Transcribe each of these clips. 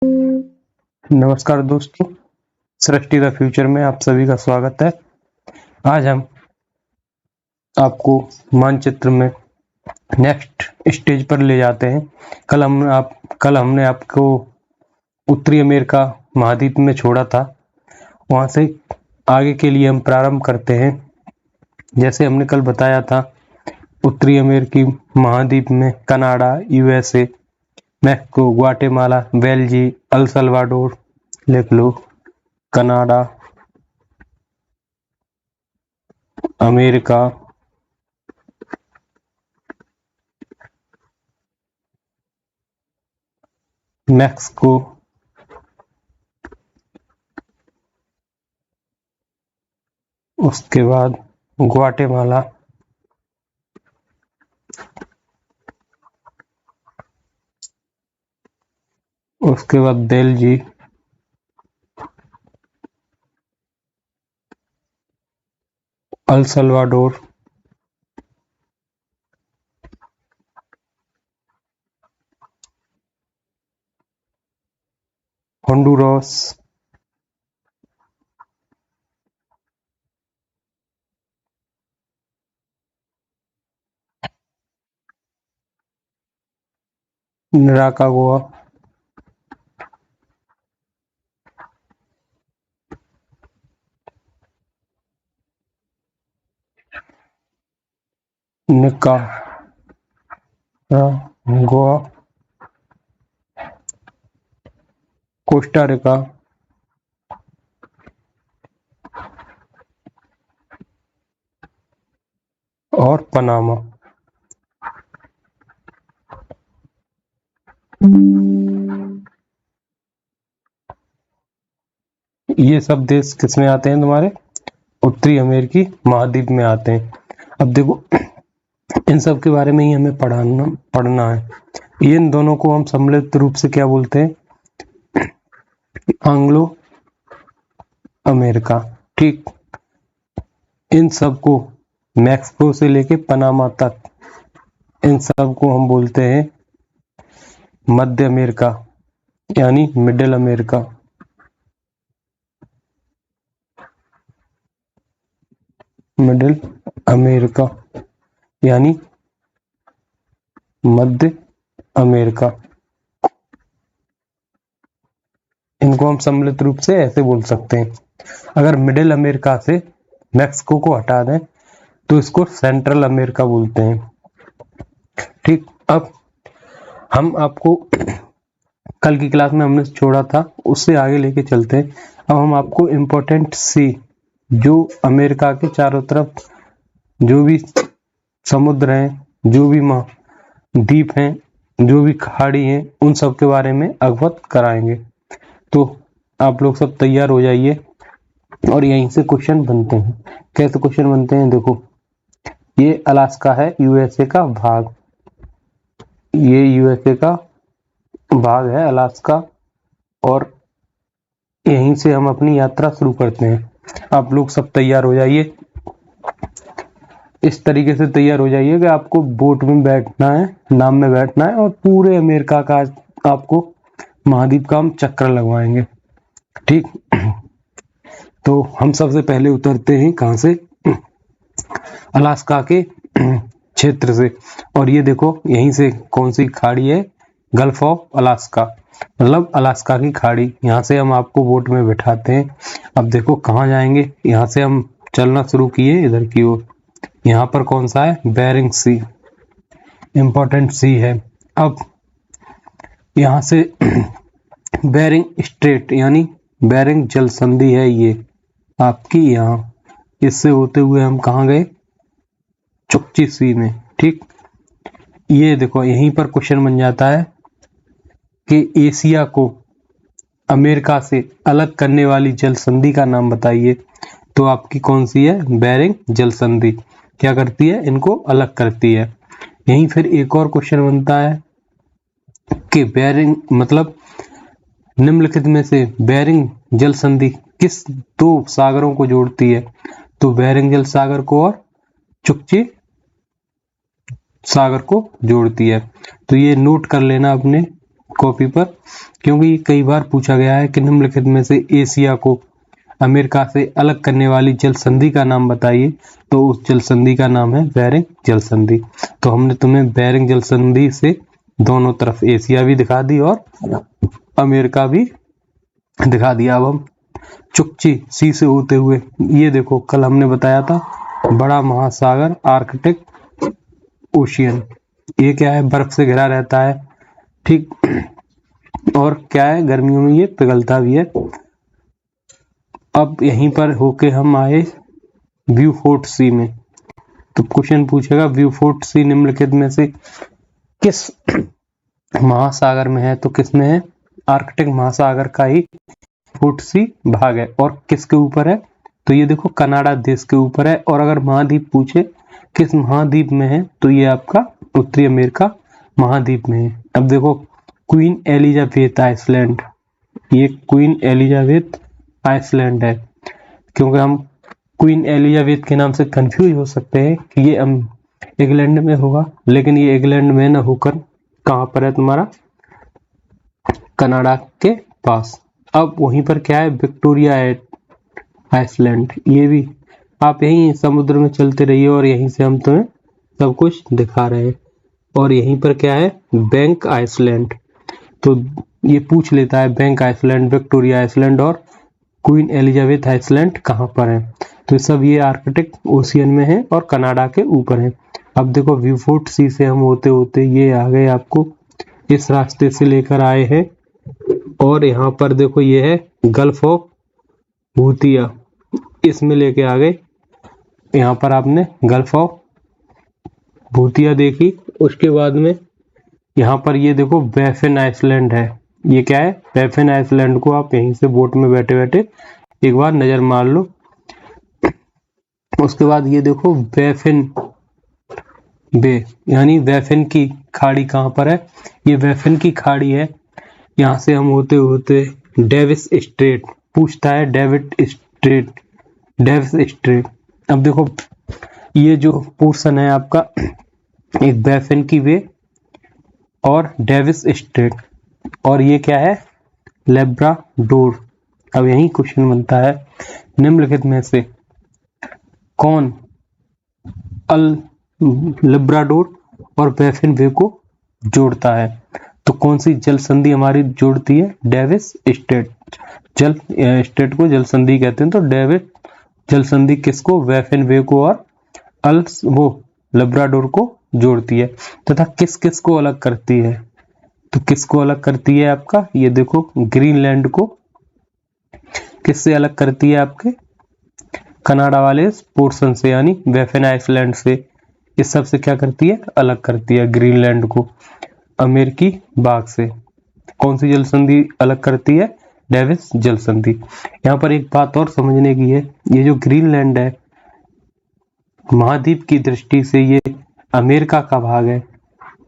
नमस्कार दोस्तों, सृष्टि the future में आप सभी का स्वागत है। आज हम आपको मानचित्र में नेक्स्ट स्टेज पर ले जाते हैं। कल हमने आपको उत्तरी अमेरिका महाद्वीप में छोड़ा था। वहां से आगे के लिए हम प्रारंभ करते हैं। जैसे हमने कल बताया था, उत्तरी अमेरिकी महाद्वीप में Canada, USA, Mexico, Guatemala, Belgium, El Salvador लिख लो। कनाडा, अमेरिका, मैक्सिको, उसके बाद ग्वाटेमाला, उसके बाद Belgium, El Salvador, Honduras, Nicaragua, Costa Rica, और पनामा। ये सब देश किसमें आते हैं? तुम्हारे उत्तरी अमेरिकी महाद्वीप में आते हैं। अब देखो, इन सब के बारे में ही हमें पढ़ना है। इन दोनों को हम सम्मिलित रूप से क्या बोलते हैं? Anglo America. ठीक, इन सब को मैक्सिको से लेके पनामा तक, इन सब को हम बोलते हैं मध्य अमेरिका, यानी मिडिल अमेरिका। मिडिल अमेरिका यानी मध्य अमेरिका। इनको हम सम्मिलित रूप से ऐसे बोल सकते हैं। अगर मिडिल अमेरिका से मैक्सिको को हटा दें तो इसको सेंट्रल अमेरिका बोलते हैं। ठीक, अब हम आपको कल की क्लास में हमने छोड़ा था, उससे आगे लेके चलते हैं। अब हम आपको इम्पोर्टेंट सी, जो अमेरिका के चारों तरफ जो भी समुद्र हैं, जो भी द्वीप हैं, जो भी खाड़ी हैं, उन सब के बारे में अवगत कराएंगे। तो आप लोग सब तैयार हो जाइए और यहीं से क्वेश्चन बनते हैं। कैसे क्वेश्चन बनते हैं? देखो, ये अलास्का है, यूएसए का भाग। ये यूएसए का भाग है अलास्का, और यहीं से हम अपनी यात्रा शुरू करते हैं। आप लोग सब तैयार हो जाइए, इस तरीके से तैयार हो जाइए कि आपको बोट में बैठना है, नाव में बैठना है, और पूरे अमेरिका का आपको महाद्वीप का हम चक्कर लगवाएंगे। ठीक, तो हम सबसे पहले उतरते हैं कहां से? अलास्का के क्षेत्र से। और ये देखो, यहीं से कौन सी खाड़ी है? गल्फ ऑफ अलास्का, मतलब अलास्का की खाड़ी। यहाँ से हम आपको बोट में बैठाते हैं। अब देखो कहाँ जाएंगे। यहाँ से हम चलना शुरू किए इधर की ओर। यहाँ पर कौन सा है? बेरिंग सी, इंपॉर्टेंट सी है। अब यहाँ से बेरिंग स्ट्रेट यानी बेरिंग जल संधि है ये आपकी। यहाँ इससे होते हुए हम कहाँ गए? चुकची सी में। ठीक, ये देखो, यहीं पर क्वेश्चन बन जाता है कि एशिया को अमेरिका से अलग करने वाली जल संधि का नाम बताइए। तो आपकी कौन सी है? बेरिंग जल संधि। क्या करती है? इनको अलग करती है। यहीं फिर एक और क्वेश्चन बनता है कि बेरिंग मतलब निम्नलिखित में से बेरिंग जल संधि किस दो सागरों को जोड़ती है? तो बेरिंग जल सागर को और चुकची सागर को जोड़ती है। तो ये नोट कर लेना अपने कॉपी पर, क्योंकि ये कई बार पूछा गया है कि निम्नलिखित में से एशिया को अमेरिका से अलग करने वाली जल संधि का नाम बताइए। तो उस जल संधि का नाम है बेरिंग जल संधि। तो हमने तुम्हें बेरिंग जल संधि से दोनों तरफ एशिया भी दिखा दी और अमेरिका भी दिखा दिया। अब हम चुकची सी से होते हुए, ये देखो कल हमने बताया था बड़ा महासागर आर्कटिक ओशियन, ये क्या है, बर्फ से घिरा रहता है, ठीक, और क्या है, गर्मियों में ये पिघलता भी है। अब यहीं पर होके हम आए ब्यूफोर्ट सी में। तो क्वेश्चन पूछेगा ब्यूफोर्ट सी निम्नलिखित में से किस महासागर में है? तो किस में है? आर्कटिक महासागर का ही ब्यूफोर्ट सी भाग है। और किसके ऊपर है? तो ये देखो कनाडा देश के ऊपर है। और अगर महाद्वीप पूछे किस महाद्वीप में है, तो ये आपका उत्तरी अमेरिका महाद्वीप में है। अब देखो क्वीन एलिजाबेथ आइसलैंड, ये क्वीन एलिजाबेथ आइसलैंड है, क्योंकि हम क्वीन एलिजाबेथ के नाम से कंफ्यूज हो सकते हैं कि ये इंग्लैंड में होगा, लेकिन ये इंग्लैंड में न होकर कहाँ पर है तुम्हारा, कनाडा के पास। अब वहीं पर क्या है, विक्टोरिया आइसलैंड, ये भी आप यहीं समुद्र में चलते रहिए और यहीं से हम तुम्हें सब कुछ दिखा रहे हैं। और यहीं पर क्या है, बैंक आइसलैंड, तो ये पूछ लेता है बैंक आइसलैंड, विक्टोरिया आइसलैंड और क्वीन एलिजाबेथ आइसलैंड कहाँ पर है। तो सब ये आर्कटिक ओशियन में है और कनाडा के ऊपर है। अब देखो ब्यूफोर्ट सी से हम होते होते ये आ गए, आपको इस रास्ते से लेकर आए हैं और यहाँ पर देखो ये है गल्फ ऑफ भूतिया, इसमें लेके आ गए। यहाँ पर आपने गल्फ ऑफ भूतिया देखी। उसके बाद में यहाँ पर ये देखो बैफिन आइसलैंड है। ये क्या है, बैफिन आइसलैंड को आप यहीं से बोट में बैठे बैठे एक बार नजर मार लो। उसके बाद ये देखो बैफिन बे, यानी बैफिन की खाड़ी कहाँ पर है, ये बैफिन की खाड़ी है। यहाँ से हम होते होते डेविस स्ट्रेट, पूछता है डेविस स्ट्रेट। अब देखो ये जो पोर्शन है आपका, एक बैफिन की वे और डेविस स्ट्रेट, और ये क्या है, लेब्राडोर। अब यही क्वेश्चन बनता है, निम्नलिखित में से कौन लेब्राडोर और बैफिन वे को जोड़ता है? तो कौन सी जल संधि हमारी जोड़ती है? Davis Strait. जल स्ट्रेट को जल संधि कहते हैं। तो डेविस जल संधि किसको, बैफिन वे को और वो लेब्राडोर को जोड़ती है। तथा किस किस को अलग करती है? तो किसको अलग करती है आपका, ये देखो ग्रीनलैंड को किससे अलग करती है, आपके कनाडा वाले पोर्शन से, यानी बैफिन आइसलैंड से। इस सब से क्या करती है, अलग करती है ग्रीनलैंड को अमेरिकी भाग से। कौन सी जल संधि अलग करती है? डेविस जल संधि। यहाँ पर एक बात और समझने की है, ये जो ग्रीनलैंड है महाद्वीप की दृष्टि से ये अमेरिका का भाग है,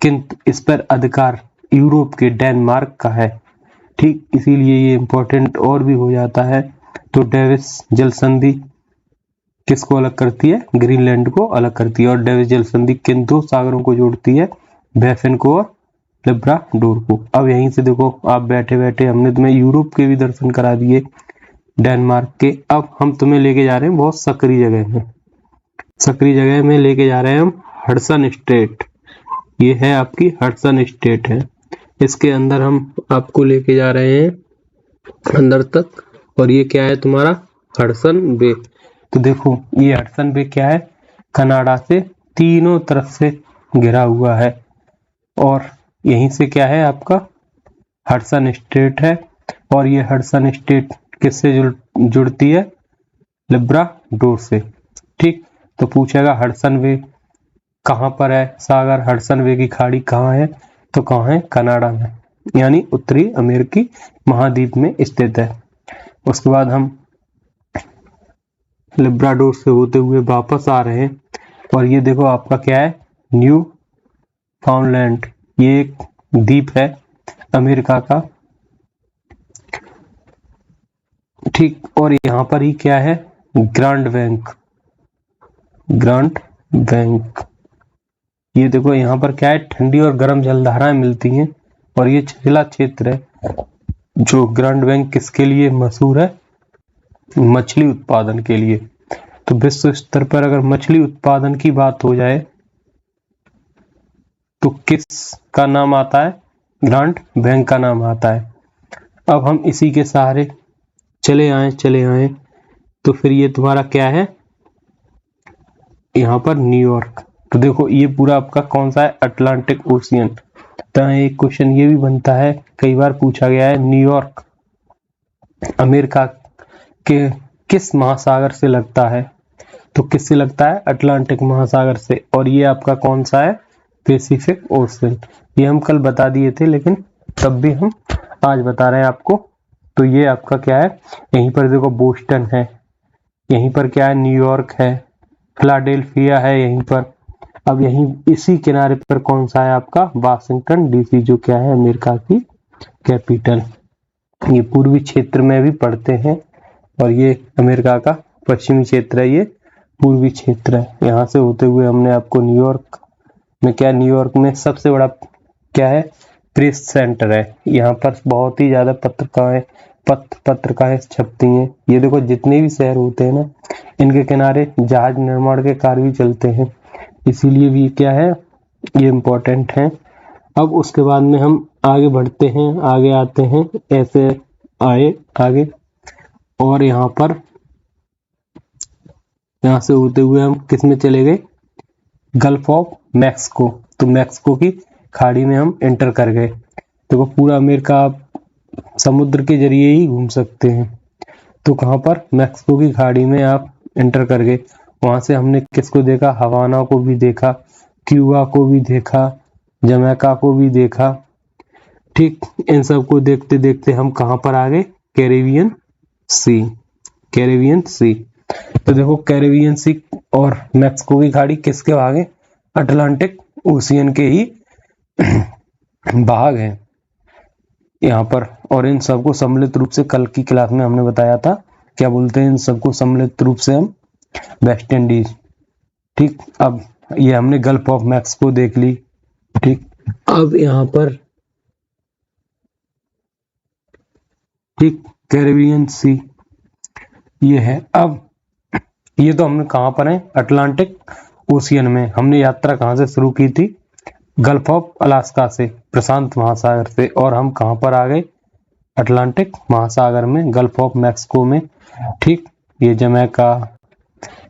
किंतु इस पर अधिकार यूरोप के डेनमार्क का है, ठीक, इसीलिए ये इंपॉर्टेंट और भी हो जाता है। तो डेविस जल संधि किसको अलग करती है? ग्रीनलैंड को अलग करती है। और डेविस जल संधि किन दो सागरों को जोड़ती है? बैफिन को और लेब्राडोर को। अब यहीं से देखो आप बैठे बैठे हमने तुम्हें यूरोप के भी दर्शन करा दिए, डेनमार्क के। अब हम तुम्हें लेके जा रहे हैं बहुत सक्रिय जगह में, सक्रिय जगह में लेके जा रहे हैं हम हडसन स्ट्रेट। ये है आपकी हडसन स्ट्रेट है, इसके अंदर हम आपको लेके जा रहे हैं अंदर तक। और ये क्या है तुम्हारा, हडसन बे। तो देखो ये हडसन बे क्या है, कनाडा से तीनों तरफ से घिरा हुआ है। और यहीं से क्या है आपका हडसन स्ट्रेट है। और ये हडसन स्ट्रेट किससे जुड़ती है? लेब्राडोर से, ठीक। तो पूछेगा हडसन बे कहाँ पर है सागर, हडसन बे की खाड़ी कहाँ है? तो कहाँ है? कनाडा में, यानी उत्तरी अमेरिकी महाद्वीप में स्थित है। उसके बाद हम लेब्राडोर से होते हुए वापस आ रहे हैं। और ये देखो आपका क्या है, न्यू फाउंडलैंड, ये एक द्वीप है अमेरिका का, ठीक। और यहाँ पर ही क्या है, ग्रांड बैंक, ग्रांड बैंक। ये देखो यहाँ पर क्या है, ठंडी और गर्म जलधाराएं मिलती हैं और ये छिछला क्षेत्र है जो ग्रैंड बैंक किसके लिए मशहूर है? मछली उत्पादन के लिए। तो विश्व स्तर पर अगर मछली उत्पादन की बात हो जाए तो किस का नाम आता है? ग्रांट बैंक का नाम आता है। अब हम इसी के सहारे चले आए तो फिर ये तुम्हारा क्या है? यहाँ पर न्यूयॉर्क। तो देखो ये पूरा आपका कौन सा है? Atlantic ocean. तो एक क्वेश्चन ये भी बनता है, कई बार पूछा गया है, न्यूयॉर्क अमेरिका के किस महासागर से लगता है? तो किससे लगता है? अटलांटिक महासागर से। और ये आपका कौन सा है? Pacific ocean. ये हम कल बता दिए थे, लेकिन तब भी हम आज बता रहे हैं आपको। तो ये आपका क्या है? यहीं पर देखो बोस्टन है, यहीं पर क्या है? न्यूयॉर्क है, फिलाडेल्फिया है यहीं पर। अब यहीं इसी किनारे पर कौन सा है आपका? वाशिंगटन डीसी, जो क्या है? अमेरिका की कैपिटल। ये पूर्वी क्षेत्र में भी पड़ते हैं और ये अमेरिका का पश्चिमी क्षेत्र है, ये पूर्वी क्षेत्र है। यहाँ से होते हुए हमने आपको न्यूयॉर्क में क्या? न्यूयॉर्क में सबसे बड़ा क्या है? प्रेस सेंटर है। यहाँ पर बहुत ही ज्यादा पत्रिकाएं छपती हैं। ये देखो जितने भी शहर होते हैं ना, इनके किनारे जहाज निर्माण के कार्य भी चलते हैं, इसीलिए भी क्या है? ये इम्पोर्टेंट है। अब उसके बाद में हम आगे बढ़ते हैं, आगे आते हैं, ऐसे आए आगे, और यहाँ से होते हुए हम किस में चले गए? Gulf of Mexico. तो मैक्सिको की खाड़ी में हम एंटर कर गए। देखो पूरा अमेरिका आप समुद्र के जरिए ही घूम सकते हैं। तो कहाँ पर? मैक्सिको की खाड़ी में आप एंटर कर गए। वहां से हमने किसको देखा? हवाना को भी देखा, क्यूबा को भी देखा, जमैका को भी देखा। ठीक, इन सब को देखते देखते हम कहाँ पर आ गए? Caribbean sea. Caribbean sea. तो देखो कैरेबियन सी और मैक्सिको की खाड़ी किसके भाग हैं? अटलांटिक ओशियन के ही भाग हैं यहाँ पर। और इन सबको सम्मिलित रूप से कल की क्लास में हमने बताया था, क्या बोलते हैं इन सबको सम्मिलित रूप से? हम वेस्ट इंडीज। ठीक, अब ये हमने गल्फ ऑफ मैक्सिको देख ली। ठीक, अब यहाँ पर ठीक कैरेबियन सी ये है। अब ये तो हमने कहाँ पर है? अटलांटिक ओशियन में। हमने यात्रा कहाँ से शुरू की थी? गल्फ ऑफ अलास्का से, प्रशांत महासागर से। और हम कहाँ पर आ गए? अटलांटिक महासागर में, गल्फ ऑफ मैक्सिको में। ठीक, ये जमैका,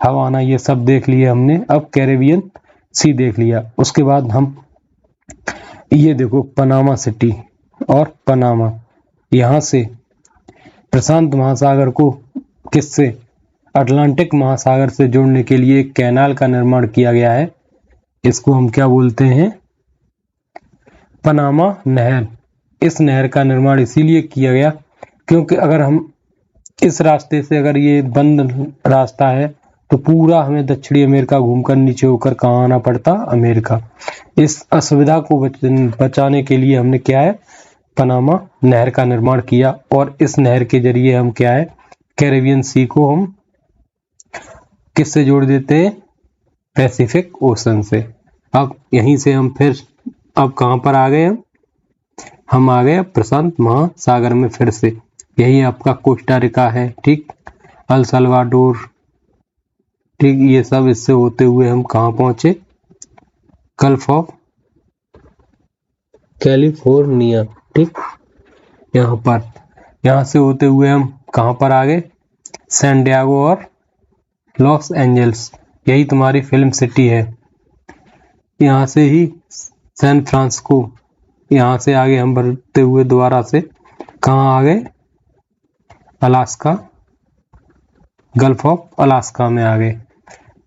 हवाना, ये सब देख लिए हमने। अब कैरेबियन सी देख लिया। उसके बाद हम ये देखो पनामा सिटी और पनामा, यहाँ से प्रशांत महासागर को किससे? अटलांटिक महासागर से जोड़ने के लिए एक कैनाल का निर्माण किया गया है। इसको हम क्या बोलते हैं? पनामा नहर। इस नहर का निर्माण इसीलिए किया गया क्योंकि अगर हम इस रास्ते से, अगर ये बंद रास्ता है, तो पूरा हमें दक्षिणी अमेरिका घूमकर नीचे होकर कहाँ आना पड़ता? अमेरिका। इस असुविधा को बचाने के लिए हमने क्या है? पनामा नहर का निर्माण किया। और इस नहर के जरिए हम क्या है? कैरेबियन सी को हम किससे जोड़ देते हैं? पैसिफिक ओशन से। अब यहीं से हम फिर अब कहाँ पर आ गए? हम आ गए प्रशांत महासागर में फिर से। यही आपका कोस्टा रिका है, ठीक, अल सल्वाडोर, ठीक, ये सब इससे होते हुए हम कहाँ पहुंचे? Gulf of California. ठीक, यहाँ से होते हुए हम कहाँ पर आ गए? सैन डिएगो और लॉस एंजल्स। यही तुम्हारी फिल्म सिटी है। यहाँ से ही सैन फ्रांसिस्को। यहाँ से आगे हम बढ़ते हुए दोबारा से कहाँ आ गए? अलास्का, गल्फ ऑफ अलास्का में आ गए।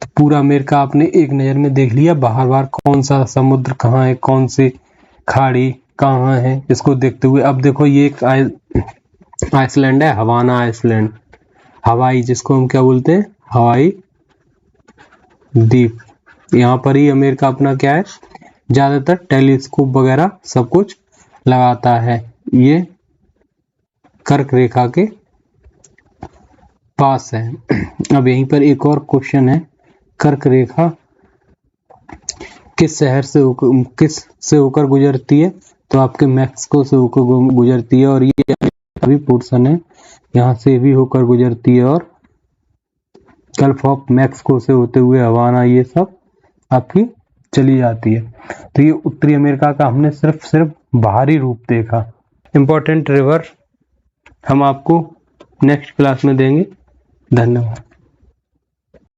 तो पूरा अमेरिका आपने एक नज़र में देख लिया। बाहर कौन सा समुद्र कहाँ है, कौन सी खाड़ी कहाँ है, इसको देखते हुए अब देखो ये एक आइसलैंड है, हवाना आइसलैंड, हवाई, जिसको हम क्या बोलते हैं? हवाई द्वीप। यहाँ पर ही अमेरिका अपना क्या है? ज्यादातर टेलीस्कोप वगैरह सब कुछ लगाता है। ये कर्क रेखा के पास है। अब यहीं पर एक और क्वेश्चन है, कर्क रेखा किस शहर से किस से होकर गुजरती है? तो आपके मैक्सिको से होकर गुजरती है, और ये अभी पोर्शन है, यहाँ से भी होकर गुजरती है, और गल्फ ऑफ मैक्सिको से होते हुए हवाना, ये सब आपकी चली जाती है। तो ये उत्तरी अमेरिका का हमने सिर्फ बाहरी रूप देखा। इंपॉर्टेंट रिवर हम आपको नेक्स्ट क्लास में देंगे। धन्यवाद।